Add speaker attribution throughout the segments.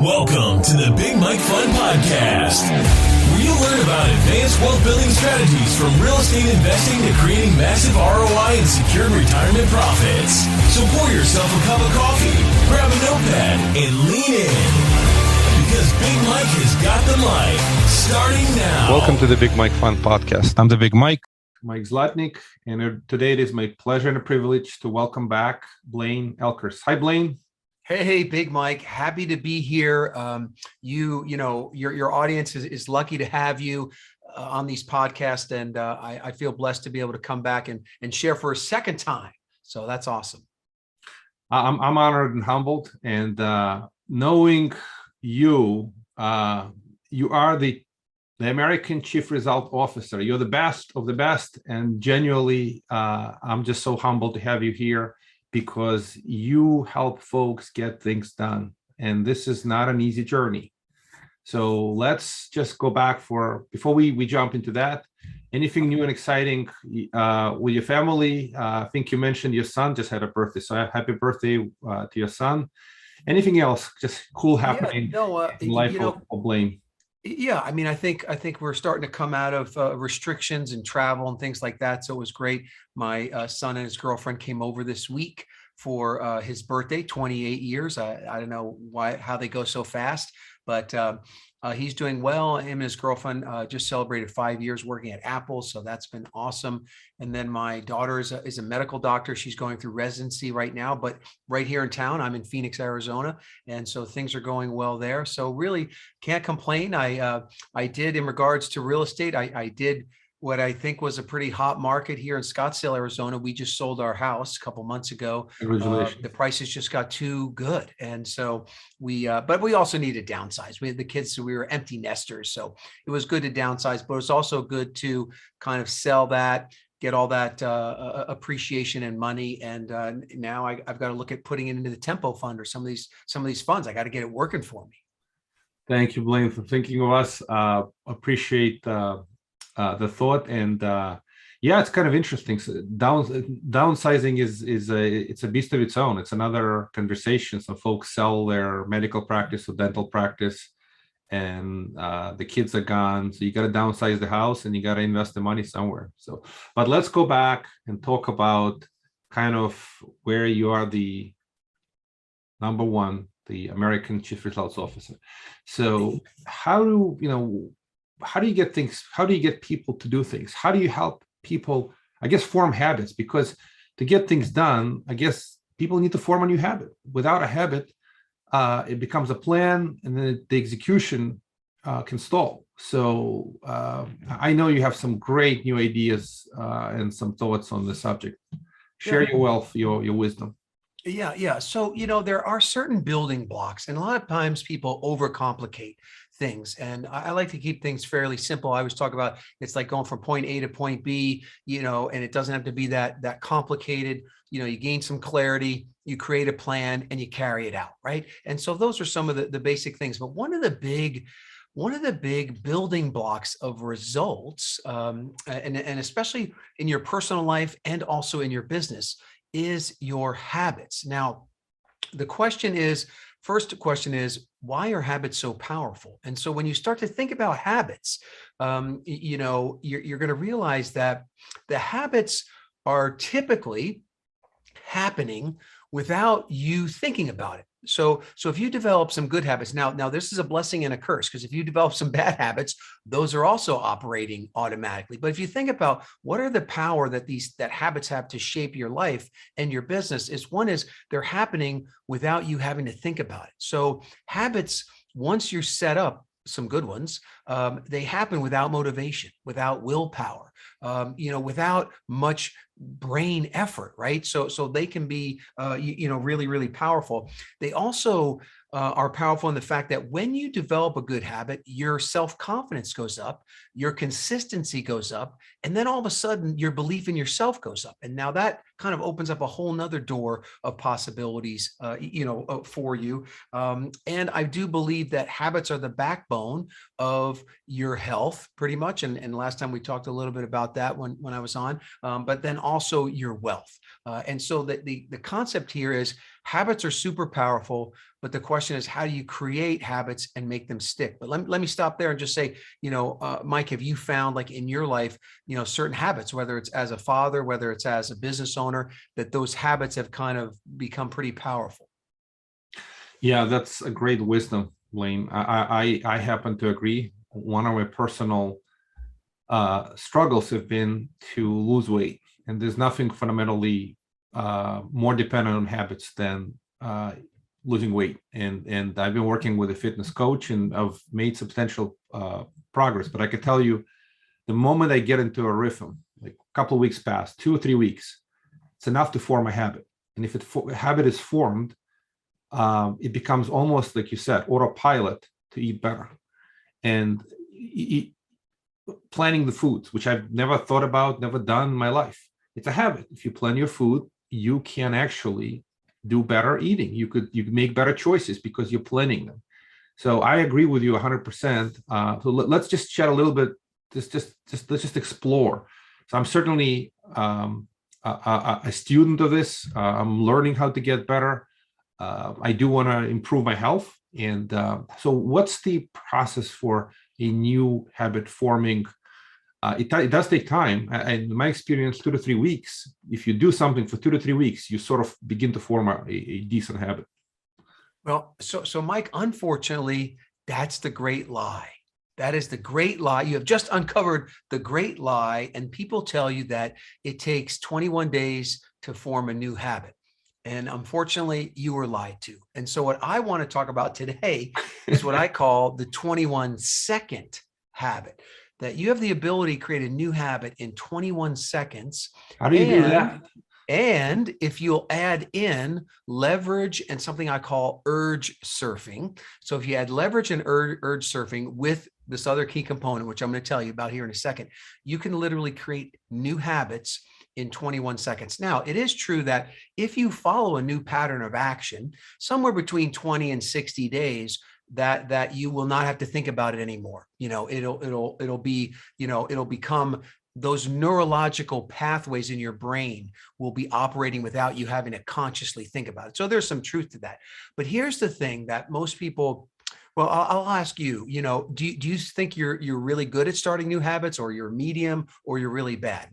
Speaker 1: Welcome to the Big Mike Fun Podcast, where you'll learn about advanced wealth building strategies from real estate investing to creating massive ROI and secured retirement profits. So pour yourself a cup of coffee, grab a notepad, and lean in, because Big Mike has got the mic, starting now.
Speaker 2: Welcome to the Big Mike Fun Podcast. I'm the Big Mike Zlatnik, and today it is my pleasure and a privilege to welcome back Blaine Oelkers. Hi, Blaine.
Speaker 3: Hey, Big Mike, happy to be here. Your audience is lucky to have you on these podcasts, and I feel blessed to be able to come back and share for a second time. So that's awesome.
Speaker 2: I'm honored and humbled, and knowing you, you are the American Chief Result Officer. You're the best of the best, and genuinely, I'm just so humbled to have you here, because you help folks get things done. And this is not an easy journey. So let's just go back before we jump into that, anything new and exciting with your family? I think you mentioned your son just had a birthday. So happy birthday to your son. Anything else just cool happening in life of Blaine?
Speaker 3: Yeah, I mean, I think we're starting to come out of restrictions and travel and things like that. So it was great. My son and his girlfriend came over this week for his birthday, 28 years. I don't know how they go so fast, but he's doing well. Him and his girlfriend just celebrated 5 years working at Apple. So that's been awesome. And then my daughter is a medical doctor. She's going through residency right now, but right here in town. I'm in Phoenix, Arizona. And so things are going well there. So really can't complain. I did, in regards to real estate, I did what I think was a pretty hot market here in Scottsdale, Arizona. We just sold our house a couple months ago.
Speaker 2: Congratulations.
Speaker 3: The prices just got too good. And so but we also needed to downsize. We had the kids, so we were empty nesters. So it was good to downsize, but it's also good to kind of sell that, get all that appreciation and money. And now I've got to look at putting it into the Tempo Fund or some of these funds. I got to get it working for me.
Speaker 2: Thank you, Blaine, for thinking of us. Appreciate the thought, and yeah, it's kind of interesting. So downsizing it's a beast of its own. It's another conversation. Some folks sell their medical practice or dental practice, and the kids are gone. So you got to downsize the house, and you got to invest the money somewhere. So, but let's go back and talk about kind of where you are the number one, the American Chief Results Officer. So how do you get things? How do you get people to do things? How do you help people, I guess, form habits? Because to get things done, I guess people need to form a new habit. Without a habit, it becomes a plan, and then the execution can stall. So I know you have some great new ideas and some thoughts on the subject. Share your wealth, your wisdom.
Speaker 3: Yeah. So, there are certain building blocks, and a lot of times people overcomplicate things. And I like to keep things fairly simple. I always talk about it's like going from point A to point B, and it doesn't have to be that complicated. You gain some clarity, you create a plan, and you carry it out, right? And so those are some of the basic things. But one of the big building blocks of results, and especially in your personal life and also in your business, is your habits. Now, first question is, why are habits so powerful? And so when you start to think about habits, you're going to realize that the habits are typically happening without you thinking about it. So if you develop some good habits, now this is a blessing and a curse, because if you develop some bad habits, those are also operating automatically. But if you think about what are the power that habits have to shape your life and your business, one is they're happening without you having to think about it. So habits, once you're set up, some good ones, they happen without motivation, without willpower, without much brain effort, right? So they can be, really, really powerful. They also are powerful in the fact that when you develop a good habit, your self-confidence goes up, your consistency goes up, and then all of a sudden your belief in yourself goes up. And now that kind of opens up a whole nother door of possibilities, for you. And I do believe that habits are the backbone of your health, pretty much. And last time we talked a little bit about that when I was on, but then also your wealth. And so the concept here is, habits are super powerful, but the question is, how do you create habits and make them stick? But let me stop there and just say, Mike, have you found, like, in your life, certain habits, whether it's as a father, whether it's as a business owner, that those habits have kind of become pretty powerful?
Speaker 2: Yeah, that's a great wisdom, Blaine. I happen to agree. One of my personal struggles have been to lose weight, and there's nothing fundamentally more dependent on habits than losing weight. And I've been working with a fitness coach, and I've made substantial progress. But I can tell you, the moment I get into a rhythm, like a couple of weeks pass, 2 or 3 weeks, it's enough to form a habit. And if a habit is formed, it becomes almost, like you said, autopilot to eat better. And planning the foods, which I've never thought about, never done in my life. It's a habit. If you plan your food, you can actually do better eating. You could make better choices because you're planning them. So I agree with you 100%. So let's just chat a little bit. Let's just explore. So I'm certainly a student of this. I'm learning how to get better. I do want to improve my health. And so what's the process for a new habit forming? It does take time. In my experience, 2 to 3 weeks, if you do something for 2 to 3 weeks, you sort of begin to form a decent habit.
Speaker 3: Well, so Mike, unfortunately, that's the great lie. That is the great lie. You have just uncovered the great lie. And people tell you that it takes 21 days to form a new habit. And unfortunately, you were lied to. And so what I want to talk about today is what I call the 21-second habit, that you have the ability to create a new habit in 21 seconds.
Speaker 2: How do you do that?
Speaker 3: And if you'll add in leverage and something I call urge surfing. So if you add leverage and urge surfing with this other key component, which I'm going to tell you about here in a second, you can literally create new habits in 21 seconds. Now, it is true that if you follow a new pattern of action, somewhere between 20 and 60 days, that you will not have to think about it anymore. It'll become, those neurological pathways in your brain will be operating without you having to consciously think about it. So there's some truth to that. But here's the thing that most people, well, I'll ask you, do you think you're really good at starting new habits, or you're medium, or you're really bad?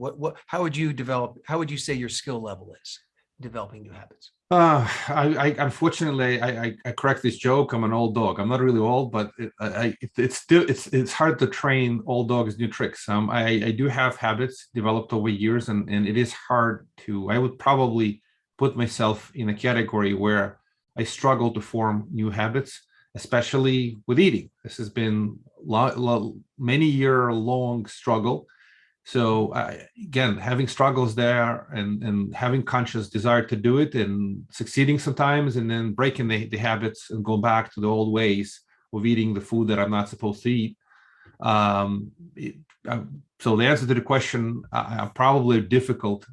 Speaker 3: How would you say your skill level is developing new habits?
Speaker 2: I unfortunately I correct this joke. I'm an old dog. I'm not really old, but it's hard to train old dogs new tricks. I do have habits developed over years, and it is hard to. I would probably put myself in a category where I struggle to form new habits, especially with eating. This has been many year long struggle. So again, having struggles there, and having conscious desire to do it, and succeeding sometimes, and then breaking the habits and going back to the old ways of eating the food that I'm not supposed to eat. So the answer to the question, probably difficult.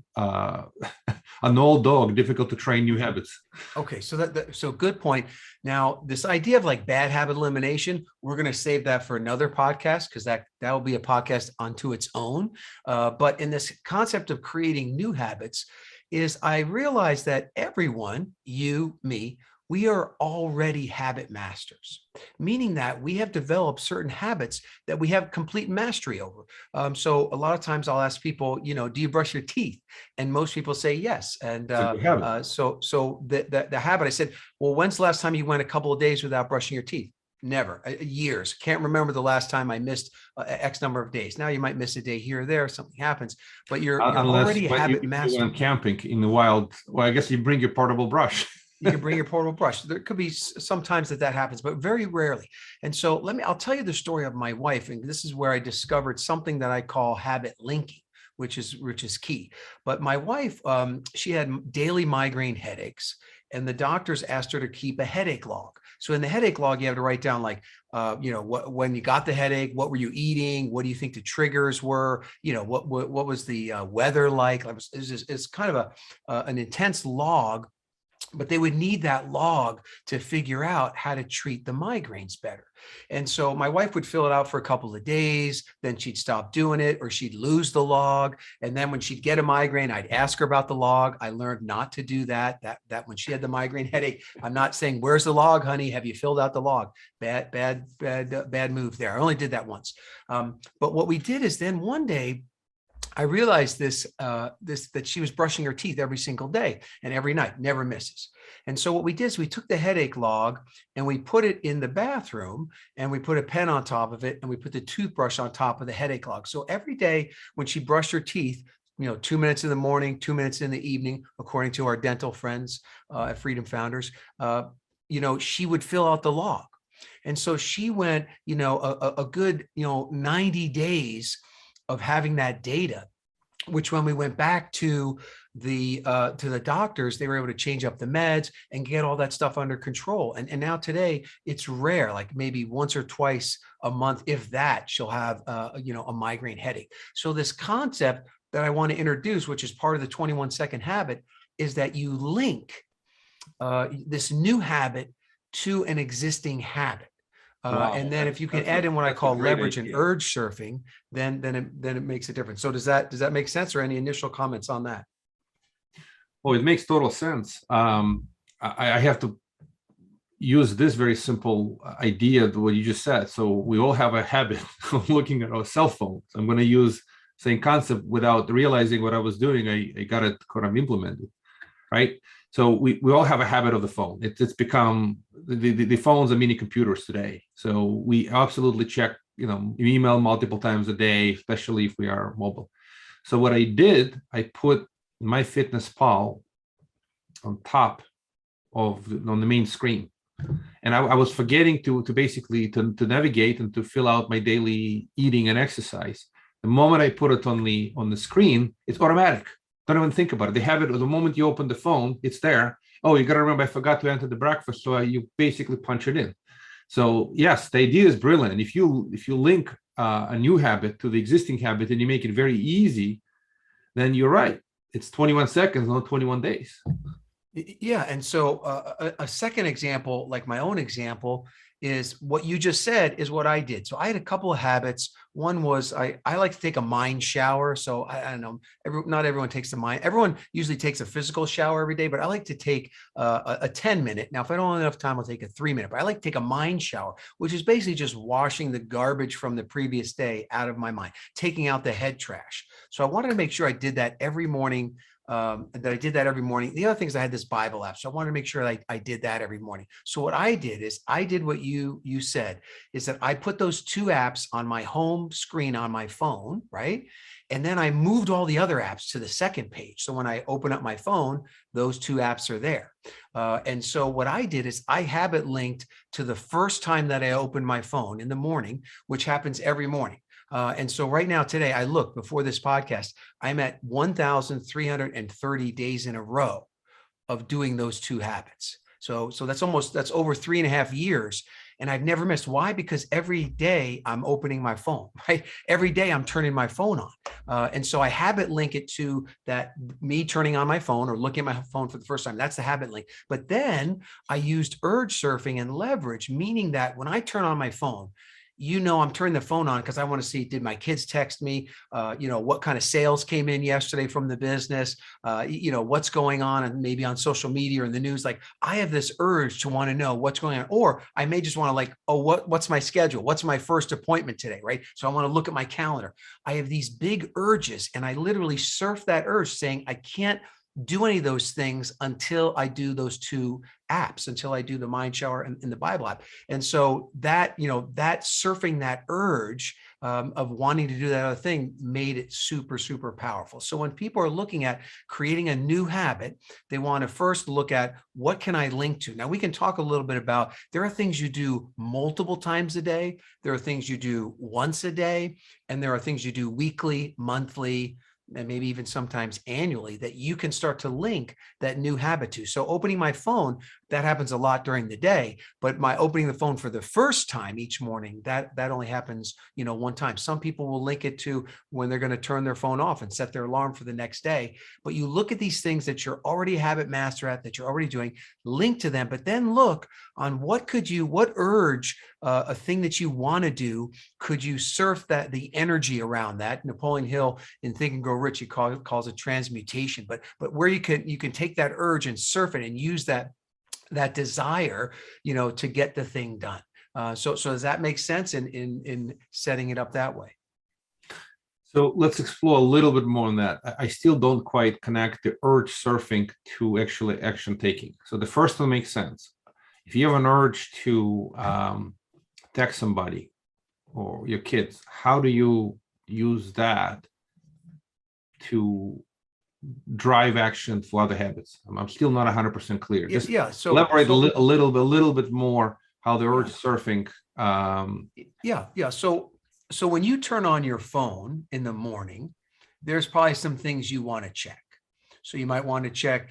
Speaker 2: An old dog, difficult to train new habits.
Speaker 3: Okay, so good point. Now, this idea of like bad habit elimination, we're going to save that for another podcast, because that will be a podcast unto its own. But in this concept of creating new habits, I realize that everyone, you, me, we are already habit masters, meaning that we have developed certain habits that we have complete mastery over. So a lot of times I'll ask people, do you brush your teeth? And most people say yes. And so the habit, I said, well, when's the last time you went a couple of days without brushing your teeth? Never. Years. Can't remember the last time I missed X number of days. Now you might miss a day here or there, something happens, but you're already a habit master.
Speaker 2: When camping in the wild, well, I guess you bring your portable brush.
Speaker 3: You can bring your portable brush. There could be sometimes that happens, but very rarely. And so I'll tell you the story of my wife. And this is where I discovered something that I call habit linking, which is key. But my wife, she had daily migraine headaches, and the doctors asked her to keep a headache log. So in the headache log, you have to write down when you got the headache, what were you eating? What do you think the triggers were? What was the weather like? It's kind of an intense log but they would need that log to figure out how to treat the migraines better. And so my wife would fill it out for a couple of days, then she'd stop doing it, or she'd lose the log. And then when she'd get a migraine, I'd ask her about the log. I learned not to do that when she had the migraine headache, I'm not saying, where's the log, honey? Have you filled out the log? Bad move there. I only did that once. But what we did is then one day, I realized that she was brushing her teeth every single day and every night, never misses. And so what we did is we took the headache log and we put it in the bathroom, and we put a pen on top of it, and we put the toothbrush on top of the headache log. So every day when she brushed her teeth, 2 minutes in the morning, 2 minutes in the evening, according to our dental friends at Freedom Founders, she would fill out the log. And so she went, a good, 90 days of having that data, which when we went back to the doctors, they were able to change up the meds and get all that stuff under control. And now today it's rare, like maybe once or twice a month, if that, she'll have a migraine headache. So this concept that I want to introduce, which is part of the 21-second habit, is that you link this new habit to an existing habit. Wow, and then if you can add in what I call leverage and urge surfing, then it makes a difference. So does that make sense, or any initial comments on that?
Speaker 2: Oh, it makes total sense. I have to use this very simple idea, what you just said. So we all have a habit of looking at our cell phones. I'm going to use same concept without realizing what I was doing. I got it kind of implemented, right? So we all have a habit of the phone. It's become, the phones are mini computers today. So we absolutely check, email multiple times a day, especially if we are mobile. So what I did, I put MyFitnessPal on top on the main screen. And I was forgetting to basically to navigate and to fill out my daily eating and exercise. The moment I put it on the screen, it's automatic. Don't even think about it. They have it the moment you open the phone, it's there. Oh, you got to remember, I forgot to enter the breakfast. So you basically punch it in. So yes, the idea is brilliant. And if you link a new habit to the existing habit and you make it very easy, then you're right. It's 21 seconds, not 21 days.
Speaker 3: Yeah. And so a second example, like my own example, is what you just said is what I did. So I had a couple of habits. One was I like to take a mind shower. So I don't know, not everyone takes the mind. Everyone usually takes a physical shower every day, but I like to take a 10-minute. Now, if I don't have enough time, I'll take a 3-minute, but I like to take a mind shower, which is basically just washing the garbage from the previous day out of my mind, taking out the head trash. So I wanted to make sure I did that every morning. The other thing is I had this Bible app. So I wanted to make sure I did that every morning. So what I did is I did what you said, is that I put those two apps on my home screen on my phone, right? And then I moved all the other apps to the second page. So when I open up my phone, those two apps are there. And so what I did is I have it linked to the first time that I open my phone in the morning, which happens every morning. And so right now, today, I look before this podcast, I'm at 1,330 days in a row of doing those two habits. So that's over 3.5 years. And I've never missed. Why? Because every day I'm opening my phone, right? Every day I'm turning my phone on. And so I habit link it to that, me turning on my phone or looking at my phone for the first time. That's the habit link. But then I used urge surfing and leverage, meaning that when I turn on my phone, I'm turning the phone on because I want to see, did my kids text me? What kind of sales came in yesterday from the business? What's going on, and maybe on social media or in the news. Like, I have this urge to want to know what's going on, or I may just want to what's my schedule? What's my first appointment today? Right. So I want to look at my calendar. I have these big urges, and I literally surf that urge, saying I can't do any of those things until I do those two apps, until I do the mind shower and the Bible app. And so that surfing that urge of wanting to do that other thing made it super, super powerful. So when people are looking at creating a new habit, they want to first look at, what can I link to? Now, we can talk a little bit about, there are things you do multiple times a day. There are things you do once a day, and there are things you do weekly, monthly, and maybe even sometimes annually, that you can start to link that new habit to. So opening my phone, that happens a lot during the day, but my opening the phone for the first time each morning, that only happens, one time. Some people will link it to when they're going to turn their phone off and set their alarm for the next day. But you look at these things that you're already a habit master at, that you're already doing, link to them, but then look on what urge, a thing that you want to do, could you surf the energy around that? Napoleon Hill in Think and Grow Rich, he calls it transmutation, but where you can take that urge and surf it and use that desire, to get the thing done. So does that make sense in setting it up that way?
Speaker 2: So let's explore a little bit more on that. I still don't quite connect the urge surfing to actually action taking. So the first one makes sense. If you have an urge to text somebody or your kids, how do you use that to drive action for other habits? I'm still not 100% clear. Just
Speaker 3: So
Speaker 2: elaborate a little bit more how the urge surfing.
Speaker 3: So when you turn on your phone in the morning, there's probably some things you want to check. So you might want to check,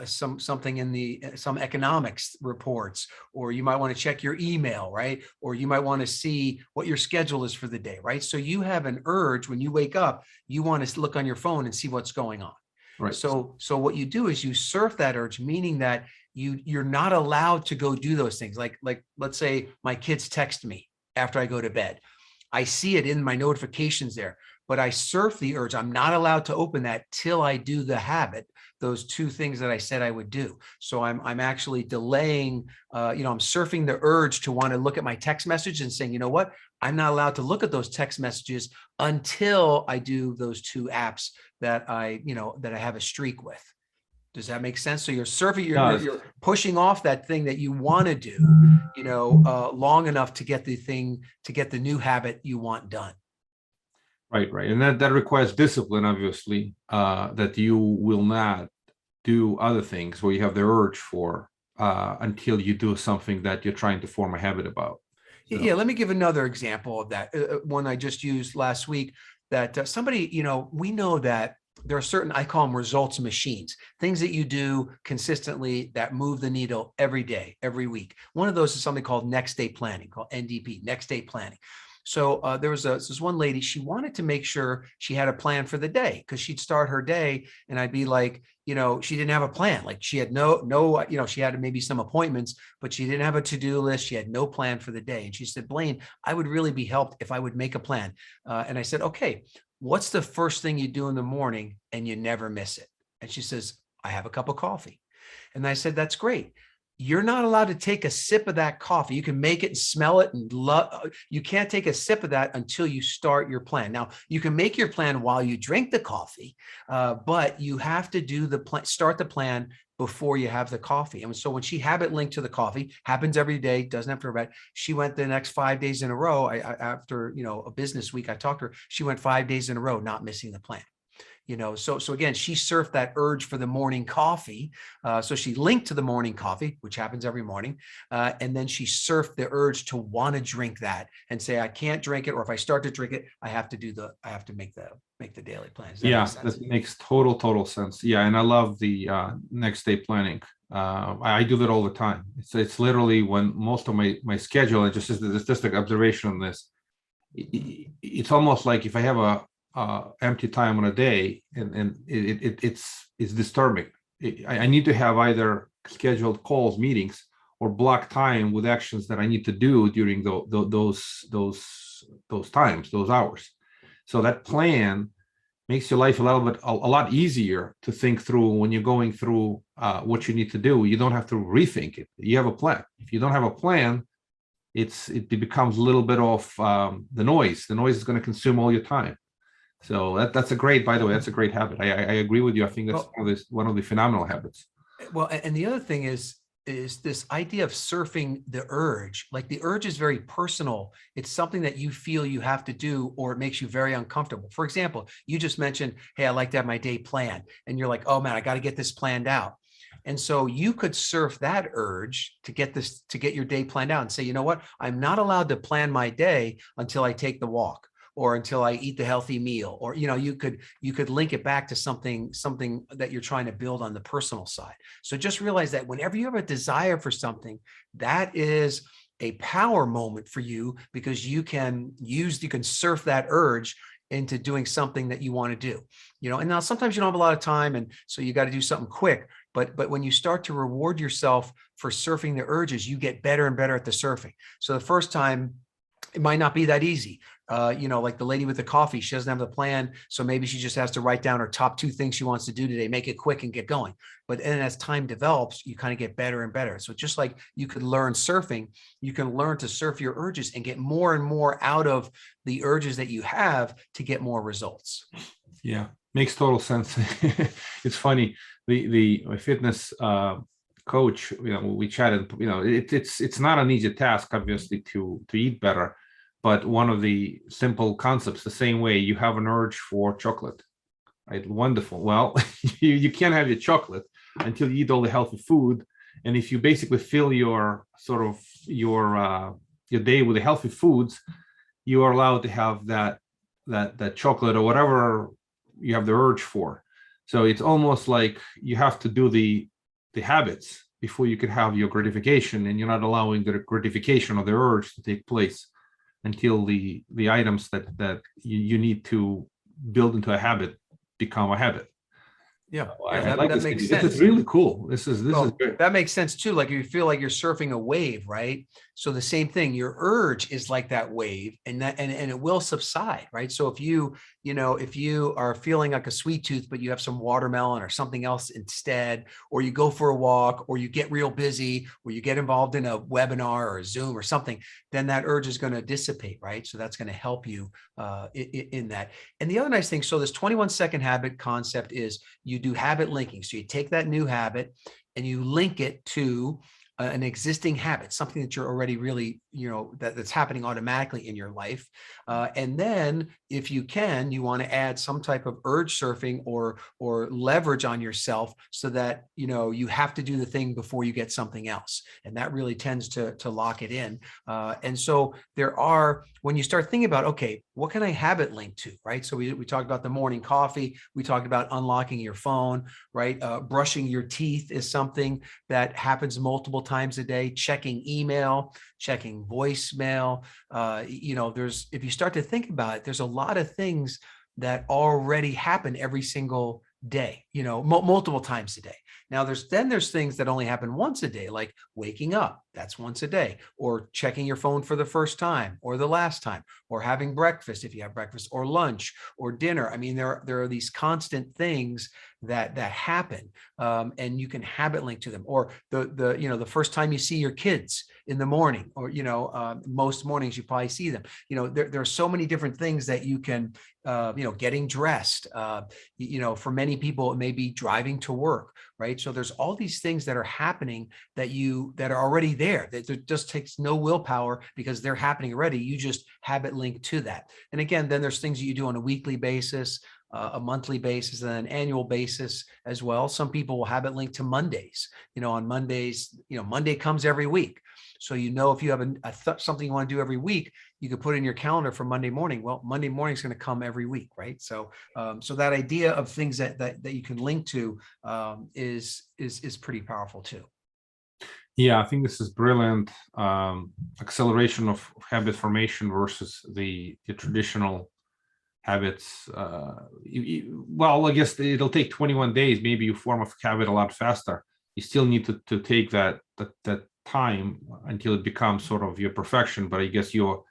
Speaker 3: something in some economics reports, or you might want to check your email, right? Or you might want to see what your schedule is for the day, right? So you have an urge when you wake up, you want to look on your phone and see what's going on.
Speaker 2: Right.
Speaker 3: So what you do is you surf that urge, meaning that you're not allowed to go do those things. Like let's say my kids text me after I go to bed. I see it in my notifications there, but I surf the urge. I'm not allowed to open that till I do the habit, those two things that I said I would do. So I'm actually delaying, I'm surfing the urge to want to look at my text message and saying, you know what, I'm not allowed to look at those text messages until I do those two apps that I have a streak with. Does that make sense? So you're surfing, you're pushing off that thing that you want to do, long enough to get the new habit you want done.
Speaker 2: Right. And that requires discipline, obviously, that you will not do other things where you have the urge for until you do something that you're trying to form a habit about. So.
Speaker 3: Yeah, let me give another example of that. One I just used last week, that somebody, we know that there are certain, I call them results machines, things that you do consistently that move the needle every day, every week. One of those is something called next day planning, called NDP, next day planning. So there was this one lady, she wanted to make sure she had a plan for the day, because she'd start her day and I'd be like, she didn't have a plan. Like she had no, she had maybe some appointments, but she didn't have a to-do list. She had no plan for the day. And she said, Blaine, I would really be helped if I would make a plan. And I said, okay, what's the first thing you do in the morning and you never miss it? And she says, I have a cup of coffee. And I said, that's great. You're not allowed to take a sip of that coffee. You can make it and smell it and you can't take a sip of that until you start your plan. Now, you can make your plan while you drink the coffee, but you have to start the plan before you have the coffee. And so when she habit linked to the coffee, happens every day, doesn't have to worry about it. She went the next 5 days in a row. After a business week, I talked to her. She went 5 days in a row, not missing the plan. So again, she surfed that urge for the morning coffee. So she linked to the morning coffee, which happens every morning. And then she surfed the urge to want to drink that and say, I can't drink it. Or if I start to drink it, I have to make the daily plans.
Speaker 2: That makes total sense. Yeah. And I love the next day planning. I do that all the time. It's literally when most of my schedule, and just an observation on this, it's almost like if I have a empty time on a day, and it's disturbing. I need to have either scheduled calls, meetings, or block time with actions that I need to do during those times, those hours. So that plan makes your life a lot easier to think through when you're going through what you need to do. You don't have to rethink it. You have a plan. If you don't have a plan, it becomes a little bit of the noise. The noise is going to consume all your time. So that's a great habit. I agree with you. I think that's one of the phenomenal habits.
Speaker 3: Well, and the other thing is this idea of surfing the urge. Like the urge is very personal. It's something that you feel you have to do, or it makes you very uncomfortable. For example, you just mentioned, hey, I like to have my day planned. And you're like, oh man, I got to get this planned out. And so you could surf that urge to get your day planned out and say, you know what, I'm not allowed to plan my day until I take the walk. or until I eat the healthy meal, or, you could link it back to something that you're trying to build on the personal side. So just realize that whenever you have a desire for something, that is a power moment for you, because you can surf that urge into doing something that you want to do, and now sometimes you don't have a lot of time, and so you got to do something quick. But when you start to reward yourself for surfing the urges, you get better and better at the surfing. So the first time, it might not be that easy. Like the lady with the coffee, she doesn't have the plan. So maybe she just has to write down her top 2 things she wants to do today, make it quick and get going. But then as time develops, you kind of get better and better. So just like you could learn surfing, you can learn to surf your urges and get more and more out of the urges that you have to get more results.
Speaker 2: Yeah, makes total sense. It's funny. My fitness coach, we chatted, it's not an easy task, obviously, to eat better, but one of the simple concepts, the same way you have an urge for chocolate, right? Wonderful. Well, you can't have your chocolate until you eat all the healthy food. And if you basically fill your day with the healthy foods, you are allowed to have that chocolate or whatever you have the urge for. So it's almost like you have to do the habits before you can have your gratification, and you're not allowing the gratification or the urge to take place until the items that you need to build into a habit become a habit.
Speaker 3: Yeah,
Speaker 2: I like
Speaker 3: that
Speaker 2: this.
Speaker 3: makes
Speaker 2: This
Speaker 3: sense.
Speaker 2: is really cool. This is good.
Speaker 3: That makes sense too. Like you feel like you're surfing a wave, right? So the same thing, your urge is like that wave, and it will subside, right? So if you are feeling like a sweet tooth, but you have some watermelon or something else instead, or you go for a walk, or you get real busy, or you get involved in a webinar or a Zoom or something, then that urge is going to dissipate, right? So that's going to help you in that. And the other nice thing, so this 21-second habit concept is you do habit linking. So you take that new habit and you link it to an existing habit, something that you're already really, that's happening automatically in your life. And then if you can, you want to add some type of urge surfing or leverage on yourself so that, you have to do the thing before you get something else. And that really tends to lock it in. And so when you start thinking about, okay, what can I habit link to, right? So we talked about the morning coffee. We talked about unlocking your phone, right? Brushing your teeth is something that happens multiple times a day. Checking email, checking voicemail. If you start to think about it, there's a lot of things that already happen every single day, multiple times a day. Now there's things that only happen once a day, like waking up, that's once a day, or checking your phone for the first time or the last time, or having breakfast if you have breakfast, or lunch or dinner. I mean, there are these constant things that happen, and you can habit link to them. Or the first time you see your kids in the morning, or most mornings you probably see them. There are so many different things that you can, getting dressed. For many people it may be driving to work, right? So there's all these things that are happening that are already there. That just takes no willpower because they're happening already. You just habit link to that. And again, then there's things that you do on a weekly basis, a monthly basis, and an annual basis as well. Some people will habit link to Mondays. On Mondays, Monday comes every week. So if you have something you want to do every week, you could put in your calendar for Monday morning. Well, Monday morning is going to come every week, right? So that idea of things that you can link to is pretty powerful too.
Speaker 2: Yeah, I think this is brilliant. Acceleration of habit formation versus the traditional habits. Well, I guess it'll take 21 days. Maybe you form a habit a lot faster. You still need to take that time until it becomes sort of your perfection. But I guess your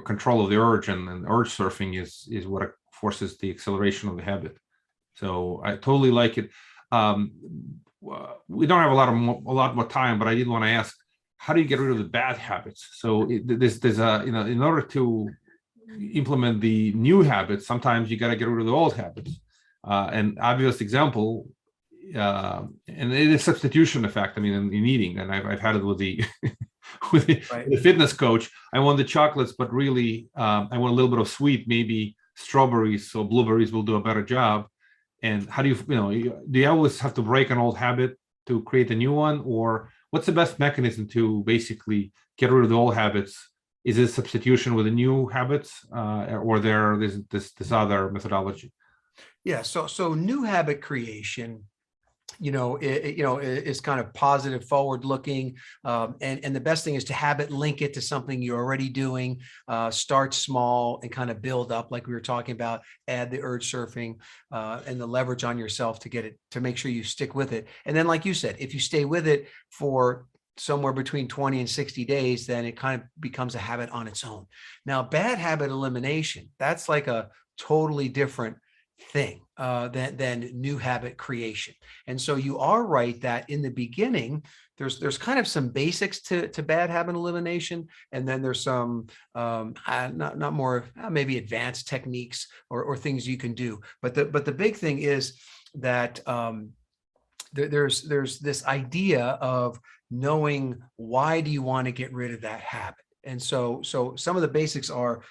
Speaker 2: control of the urge and urge surfing is what forces the acceleration of the habit. So I totally like it. We don't have a lot more time, but I did want to ask, how do you get rid of the bad habits? So there's in order to implement the new habits, sometimes you got to get rid of the old habits. An obvious example, and it is substitution effect. I mean, in eating, and I've had it with the
Speaker 3: Right.
Speaker 2: the fitness coach. I want the chocolates, but really, I want a little bit of sweet. Maybe strawberries or blueberries will do a better job. And how do do you always have to break an old habit to create a new one, or what's the best mechanism to basically get rid of the old habits is it substitution with the new habits, or there is this other methodology?
Speaker 3: Yeah. So new habit creation, is kind of positive, forward looking. And the best thing is to have it link it to something you're already doing. Start small and kind of build up, like we were talking about, add the urge surfing and the leverage on yourself to get it, to make sure you stick with it. And then, like you said, if you stay with it for somewhere between 20 and 60 days, then it kind of becomes a habit on its own. Now, bad habit elimination, that's like a totally different thing than new habit creation. And so you are right that in the beginning, there's kind of some basics to bad habit elimination, and then there's some not more maybe advanced techniques or things you can do. But the big thing is that there's this idea of knowing, why do you want to get rid of that habit? And so some of the basics are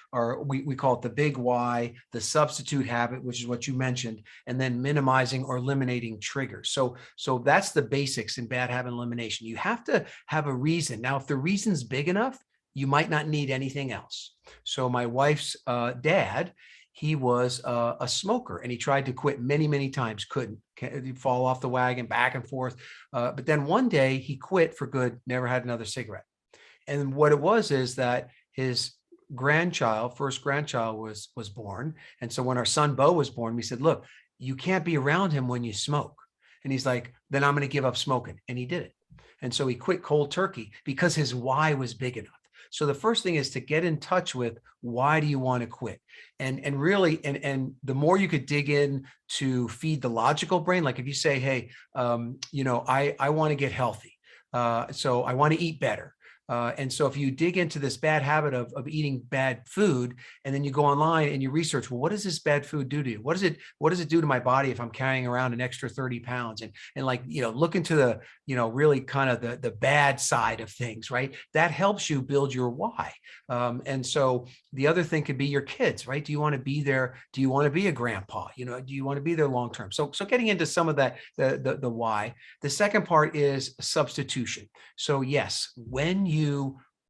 Speaker 3: we call it the big why, the substitute habit, which is what you mentioned, and then minimizing or eliminating triggers. So that's the basics in bad habit elimination. You have to have a reason. Now, if the reason's big enough, you might not need anything else. So my wife's dad, he was a smoker, and he tried to quit many, many times, couldn't. He'd fall off the wagon, back and forth. But then one day he quit for good, never had another cigarette. And what it was is that his first grandchild was born. And so when our son Bo was born, we said, look, you can't be around him when you smoke. And he's like, then I'm going to give up smoking. And he did it. And so he quit cold turkey because his why was big enough. So the first thing is to get in touch with, why do you want to quit? And really, and the more you could dig in to feed the logical brain, like if you say, hey, I want to get healthy. So I want to eat better. And so if you dig into this bad habit of eating bad food, and then you go online and you research, well, what does this bad food do to you? What does it do to my body if I'm carrying around an extra 30 pounds? And like, look into the, really kind of the bad side of things, right? That helps you build your why. And so the other thing could be your kids, right? Do you want to be there? Do you want to be a grandpa? Do you want to be there long term? So getting into some of that, the why. The second part is substitution. So yes, when you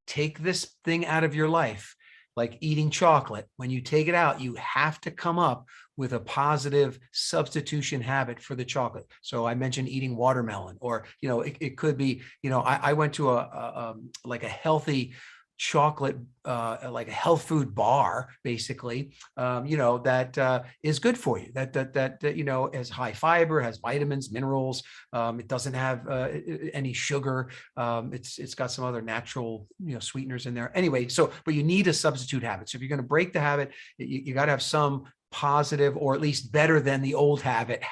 Speaker 3: take this thing out of your life, like eating chocolate, when you take it out, you have to come up with a positive substitution habit for the chocolate. So I mentioned eating watermelon, or, it could be, I went to a healthy chocolate, like a health food bar, basically, that is good for you, that has high fiber, has vitamins, minerals. It doesn't have any sugar. It's got some other natural, sweeteners in there. Anyway, but you need a substitute habit. So if you're going to break the habit, you got to have some positive, or at least better than the old habit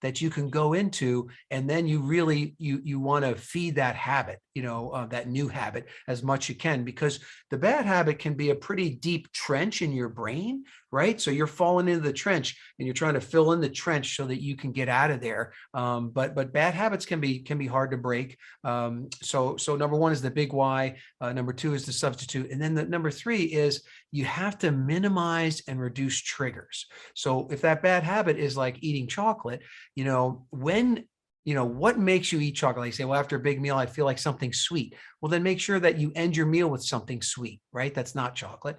Speaker 3: that you can go into, and then you really you want to feed that habit, that new habit, as much you can, because the bad habit can be a pretty deep trench in your brain, right? So you're falling into the trench and you're trying to fill in the trench so that you can get out of there. But bad habits can be hard to break. So number one is the big why. Number two is the substitute, and then the number three is you have to minimize and reduce triggers. So if that bad habit is like eating chocolate, what makes you eat chocolate? Like, say, well, after a big meal, I feel like something sweet. Well, then make sure that you end your meal with something sweet, right? That's not chocolate.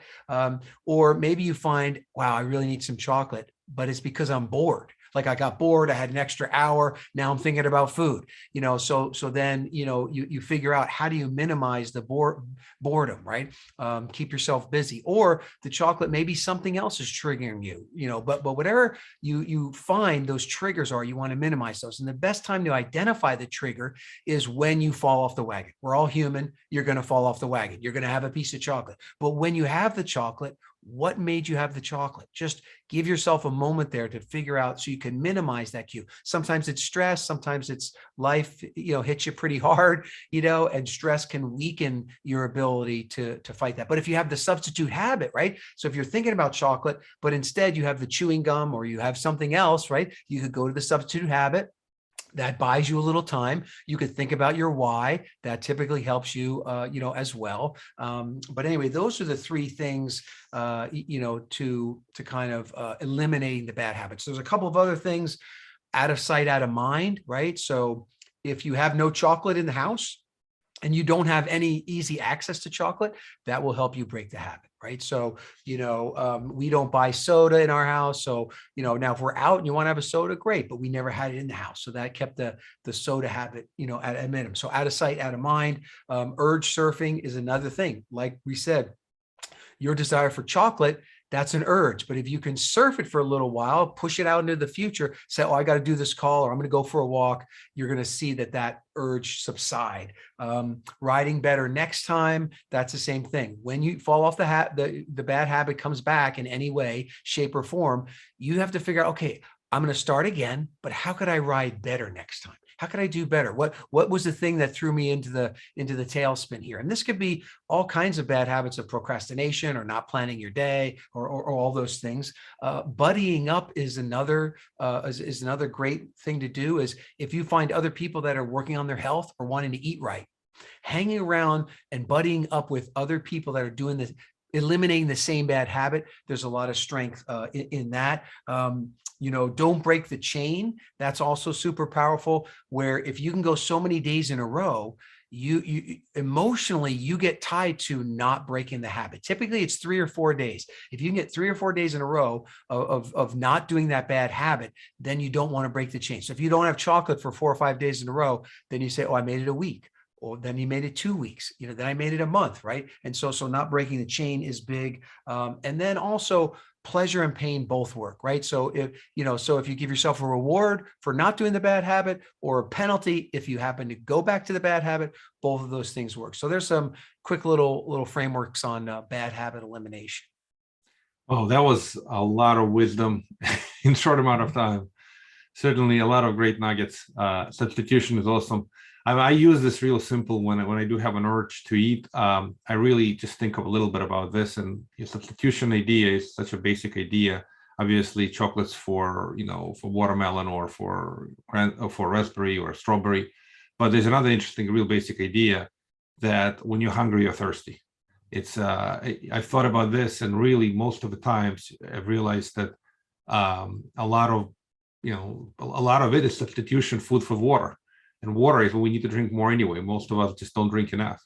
Speaker 3: Or maybe you find, wow, I really need some chocolate, but it's because I'm bored. Like I got bored, I had an extra hour. Now I'm thinking about food, so then, you figure out, how do you minimize the boredom, right? Keep yourself busy. Or the chocolate, maybe something else is triggering you, but whatever you find those triggers are, you want to minimize those. And the best time to identify the trigger is when you fall off the wagon. We're all human. You're going to fall off the wagon. You're going to have a piece of chocolate. But when you have the chocolate, what made you have the chocolate? Just give yourself a moment there to figure out, so you can minimize that cue. Sometimes it's stress, sometimes it's life, hits you pretty hard, and stress can weaken your ability to fight that. But if you have the substitute habit, right? So if you're thinking about chocolate, but instead you have the chewing gum, or you have something else, right? You could go to the substitute habit. That buys you a little time. You could think about your why. That typically helps you, as well. But anyway, those are the three things, to kind of eliminating the bad habits. There's a couple of other things: out of sight, out of mind, right? So if you have no chocolate in the house, and you don't have any easy access to chocolate, that will help you break the habit, right? So, we don't buy soda in our house. So, now if we're out and you want to have a soda, great, but we never had it in the house. So that kept the soda habit, at a minimum. So out of sight, out of mind. Urge surfing is another thing. Like we said, your desire for chocolate, that's an urge. But if you can surf it for a little while, push it out into the future, say, oh, I got to do this call, or I'm going to go for a walk, you're going to see that urge subside. Riding better next time, that's the same thing. When you fall off the bad habit comes back in any way, shape, or form, you have to figure out, okay, I'm going to start again, but how could I ride better next time? How could I do better? What was the thing that threw me into the tailspin here? And this could be all kinds of bad habits of procrastination or not planning your day or all those things. Buddying up is another great thing to do. Is if you find other people that are working on their health or wanting to eat right, hanging around and buddying up with other people that are doing this, eliminating the same bad habit, there's a lot of strength in that. Don't break the chain. That's also super powerful, where if you can go so many days in a row, you emotionally, you get tied to not breaking the habit. Typically it's 3 or 4 days. If you can get 3 or 4 days in a row of not doing that bad habit, then you don't want to break the chain. So if you don't have chocolate for 4 or 5 days in a row, then you say, oh, I made it a week. Or then you made it 2 weeks, then I made it a month, right? And so not breaking the chain is big. And then also pleasure and pain both work, right? So if you give yourself a reward for not doing the bad habit, or a penalty if you happen to go back to the bad habit, both of those things work. So there's some quick little frameworks on bad habit elimination.
Speaker 2: Oh, that was a lot of wisdom in short amount of time. Certainly a lot of great nuggets. Substitution is awesome. I use this real simple when I do have an urge to eat. I really just think of a little bit about this, and your substitution idea is such a basic idea. Obviously, chocolates for watermelon or for raspberry or strawberry, but there's another interesting, real basic idea that when you're hungry, you're thirsty. It's I thought about this, and really most of the times I've realized that a lot of it is substitution, food for water. And water is what we need to drink more anyway. Most of us just don't drink enough.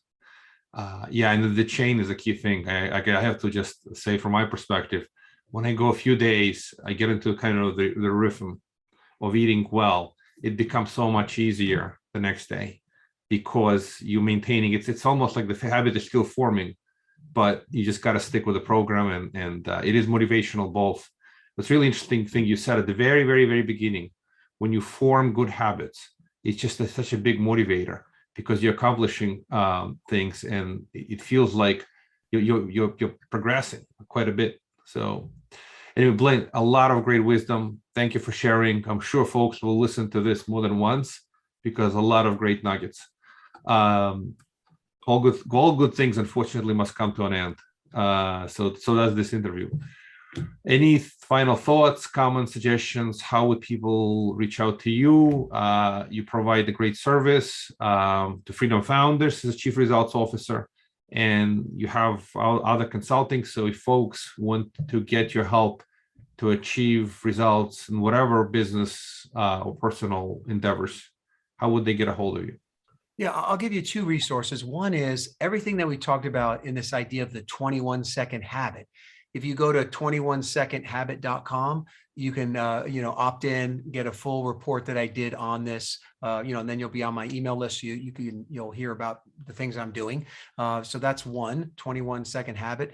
Speaker 2: And the chain is a key thing. I have to just say, from my perspective, when I go a few days, I get into kind of the rhythm of eating well. It becomes so much easier the next day because you're maintaining it. It's almost like the habit is still forming, but you just got to stick with the program, and it is motivational both. It's really interesting thing you said at the very, very, very beginning. When you form good habits, it's just such a big motivator because you're accomplishing things, and it feels like you're progressing quite a bit. So anyway, Blaine, a lot of great wisdom. Thank you for sharing. I'm sure folks will listen to this more than once because a lot of great nuggets. All good things, unfortunately, must come to an end. So that's this interview. Any final thoughts, comments, suggestions? How would people reach out to you? You provide a great service to Freedom Founders as a Chief Results Officer, and you have other consulting. So if folks want to get your help to achieve results in whatever business or personal endeavors, how would they get a hold of you?
Speaker 3: Yeah, I'll give you 2 resources. One is everything that we talked about in this idea of the 21-second habit. If you go to 21secondhabit.com, you can, opt in, get a full report that I did on this, and then you'll be on my email list. So you'll hear about the things I'm doing. So that's 21 Second Habit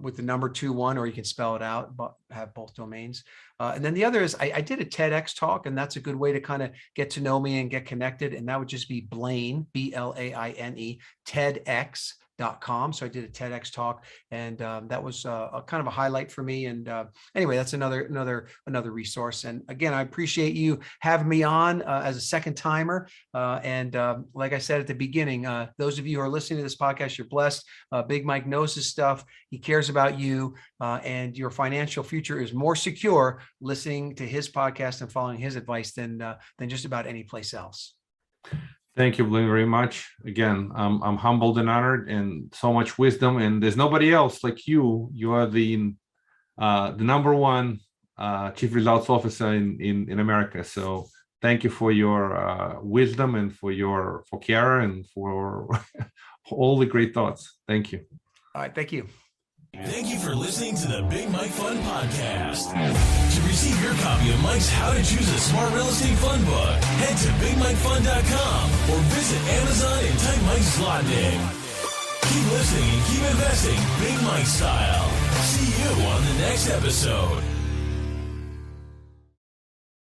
Speaker 3: with the number 21, or you can spell it out, but have both domains. And then the other is I did a TEDx talk, and that's a good way to kind of get to know me and get connected. And that would just be Blaine, BLAINE, TEDx.com. So I did a TEDx talk, and that was a kind of a highlight for me. And anyway, that's another resource. And again, I appreciate you having me on as a second timer. And like I said at the beginning, those of you who are listening to this podcast, you're blessed. Big Mike knows his stuff. He cares about you, and your financial future is more secure listening to his podcast and following his advice than just about any place else.
Speaker 2: Thank you, Blaine, very much. Again, I'm humbled and honored, and so much wisdom. And there's nobody else like you. You are the number one Chief Results Officer in America. So thank you for your wisdom and for care and for all the great thoughts. Thank you.
Speaker 3: All right, thank you.
Speaker 1: Thank you for listening to the Big Mike Fund Podcast. To receive your copy of Mike's How to Choose a Smart Real Estate Fund book, head to BigMikeFund.com or visit Amazon and type Mike Zlotnick. Keep listening and keep investing Big Mike style. See you on the next episode.